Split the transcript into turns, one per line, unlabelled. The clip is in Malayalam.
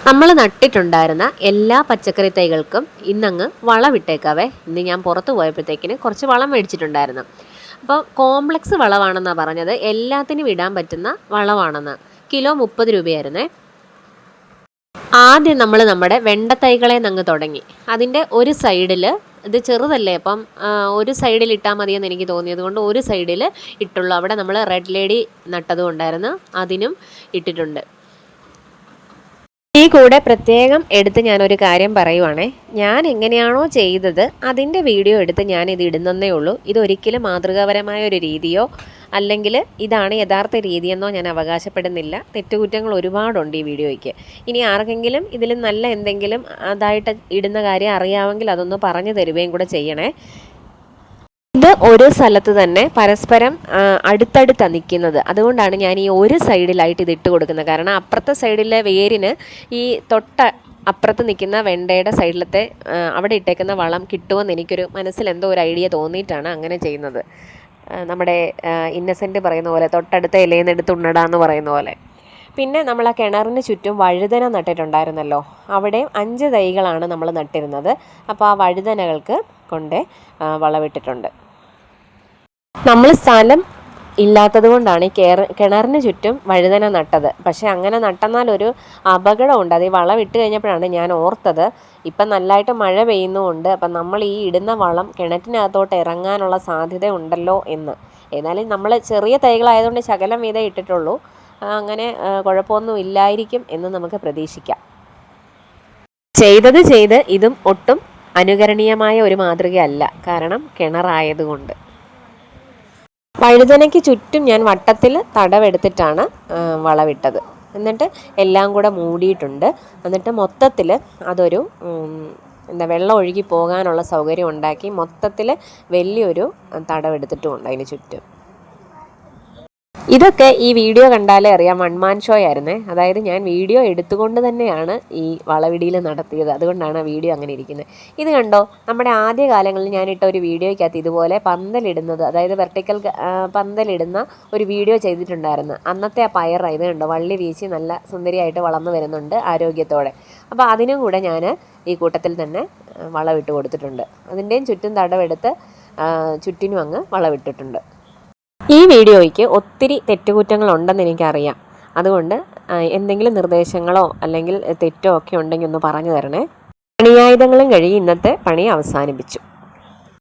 നമ്മൾ നട്ടിട്ടുണ്ടായിരുന്ന എല്ലാ പച്ചക്കറി തൈകൾക്കും ഇന്നങ്ങ് വളമിട്ടേക്കാവേ. ഇന്ന് ഞാൻ പുറത്ത് പോയപ്പോഴത്തേക്കിന് കുറച്ച് വളം മേടിച്ചിട്ടുണ്ടായിരുന്നു. അപ്പോൾ കോംപ്ലക്സ് വളമാണെന്നാണ് പറഞ്ഞത്. എല്ലാത്തിനും ഇടാൻ പറ്റുന്ന വളമാണെന്ന്. കിലോ 30 രൂപയായിരുന്നേ. ആദ്യം നമ്മൾ നമ്മുടെ വെണ്ട തൈകളെ അങ്ങ് തുടങ്ങി. അതിൻ്റെ ഒരു സൈഡിൽ ഇത് ചെറുതല്ലേ, അപ്പം ഒരു സൈഡിൽ ഇട്ടാൽ മതിയെന്ന് എനിക്ക് തോന്നിയത് കൊണ്ട് ഒരു സൈഡിൽ ഇട്ടുള്ളൂ. അവിടെ നമ്മൾ റെഡ് ലേഡി നട്ടതും ഉണ്ടായിരുന്നു, അതിനും ഇട്ടിട്ടുണ്ട്. ഈ കൂടെ പ്രത്യേകം എടുത്ത് ഞാനൊരു കാര്യം പറയുവാണേ. ഞാൻ എങ്ങനെയാണോ ചെയ്തത് അതിൻ്റെ വീഡിയോ എടുത്ത് ഞാനിത് ഇടുന്നതേ ഉള്ളൂ. ഇതൊരിക്കലും മാതൃകാപരമായ ഒരു രീതിയോ അല്ലെങ്കിൽ ഇതാണ് യഥാർത്ഥ രീതിയെന്നോ ഞാൻ അവകാശപ്പെടുന്നില്ല. തെറ്റുകുറ്റങ്ങൾ ഒരുപാടുണ്ട് ഈ വീഡിയോയ്ക്ക്. ഇനി ആർക്കെങ്കിലും ഇതിൽ നല്ല എന്തെങ്കിലും അതായിട്ട് ഇടുന്ന കാര്യം അറിയാമെങ്കിൽ അതൊന്ന് പറഞ്ഞു തരുകയും കൂടെ ചെയ്യണേ. ഇത് ഒരു സ്ഥലത്ത് തന്നെ പരസ്പരം അടുത്തടുത്താണ് നിൽക്കുന്നത്. അതുകൊണ്ടാണ് ഞാൻ ഈ ഒരു സൈഡിലായിട്ട് ഇത് ഇട്ട് കൊടുക്കുന്നത്. കാരണം അപ്പുറത്തെ സൈഡിലെ വേരിന് ഈ അപ്പുറത്ത് നിൽക്കുന്ന വെണ്ടയുടെ സൈഡിലത്തെ അവിടെ ഇട്ടേക്കുന്ന വളം കിട്ടുമെന്ന് എനിക്കൊരു മനസ്സിൽ എന്തോ ഒരു ഐഡിയ തോന്നിയിട്ടാണ് അങ്ങനെ ചെയ്യുന്നത്. നമ്മുടെ ഇന്നസെൻ്റ് പറയുന്ന പോലെ തൊട്ടടുത്ത ഇലയിൽ എടുത്ത് ഉണ്ണടാന്ന് പറയുന്ന പോലെ. പിന്നെ നമ്മൾ ആ കിണറിന് ചുറ്റും വഴുതന നട്ടിട്ടുണ്ടായിരുന്നല്ലോ. അവിടെ 5 തൈകളാണ് നമ്മൾ നട്ടിരുന്നത്. അപ്പോൾ ആ വഴുതനകൾക്ക് കൊണ്ട് വളമിട്ടിട്ടുണ്ട്. നമ്മൾ സ്ഥലം ഇല്ലാത്തത് കൊണ്ടാണ് ഈ കിണറിന് ചുറ്റും വഴുതന നട്ടത്. പക്ഷേ അങ്ങനെ നട്ടെന്നാലൊരു അപകടമുണ്ട്. അത് ഈ വളം ഇട്ട് കഴിഞ്ഞപ്പോഴാണ് ഞാൻ ഓർത്തത്. ഇപ്പം നല്ലതായിട്ട് മഴ പെയ്യുന്നുമുണ്ട്. അപ്പം നമ്മൾ ഈ ഇടുന്ന വളം കിണറ്റിനകത്തോട്ട് ഇറങ്ങാനുള്ള സാധ്യത ഉണ്ടല്ലോ എന്ന്. ഏതായാലും നമ്മൾ ചെറിയ തൈകളായതുകൊണ്ട് ശകലം വീതം ഇട്ടിട്ടുള്ളൂ. അങ്ങനെ കുഴപ്പമൊന്നും ഇല്ലായിരിക്കും എന്ന് നമുക്ക് പ്രതീക്ഷിക്കാം. ചെയ്ത് ഇതും ഒട്ടും അനുകരണീയമായ ഒരു മാതൃകയല്ല, കാരണം കിണറായതുകൊണ്ട്. വഴുതനയ്ക്ക് ചുറ്റും ഞാൻ വട്ടത്തിൽ തടവെടുത്തിട്ടാണ് വളമിട്ടത്. എന്നിട്ട് എല്ലാം കൂടെ മൂടിയിട്ടുണ്ട്. എന്നിട്ട് മൊത്തത്തിൽ അതൊരു വെള്ളം ഒഴുകി പോകാനുള്ള സൗകര്യം ഉണ്ടാക്കി മൊത്തത്തിൽ വലിയൊരു തടവെടുത്തിട്ടുമുണ്ട് അതിന് ചുറ്റും. ഇതൊക്കെ ഈ വീഡിയോ കണ്ടാലേ അറിയാം വൺമാൻ ഷോ ആയിരുന്നേ. അതായത് ഞാൻ വീഡിയോ എടുത്തുകൊണ്ട് തന്നെയാണ് ഈ വളവിടിയിൽ നടത്തിയത്. അതുകൊണ്ടാണ് ആ വീഡിയോ അങ്ങനെ ഇരിക്കുന്നത്. ഇത് കണ്ടോ, നമ്മുടെ ആദ്യ കാലങ്ങളിൽ ഞാനിട്ട ഒരു വീഡിയോയ്ക്കകത്ത് ഇതുപോലെ പന്തലിടുന്നത്, അതായത് വെർട്ടിക്കൽ പന്തലിടുന്ന ഒരു വീഡിയോ ചെയ്തിട്ടുണ്ടായിരുന്നു. അന്നത്തെ ആ പയറാണ്. ഇത് കണ്ടോ, വള്ളി വീശി നല്ല സുന്ദരിയായിട്ട് വളർന്നു വരുന്നുണ്ട് ആരോഗ്യത്തോടെ. അപ്പോൾ അതിനും കൂടെ ഞാൻ ഈ കൂട്ടത്തിൽ തന്നെ വളമിട്ട് കൊടുത്തിട്ടുണ്ട്. അതിൻ്റെയും ചുറ്റും തടവെടുത്ത് ചുറ്റിനും അങ്ങ് വളമിട്ടിട്ടുണ്ട്. ഈ വീഡിയോയ്ക്ക് ഒത്തിരി തെറ്റുകുറ്റങ്ങളുണ്ടെന്ന് എനിക്കറിയാം. അതുകൊണ്ട് എന്തെങ്കിലും നിർദ്ദേശങ്ങളോ അല്ലെങ്കിൽ തെറ്റോ ഒക്കെ ഉണ്ടെങ്കിൽ ഒന്ന് പറഞ്ഞു തരണേ. പണിയായുധങ്ങളും കഴുകി ഇന്നത്തെ പണി അവസാനിപ്പിച്ചു.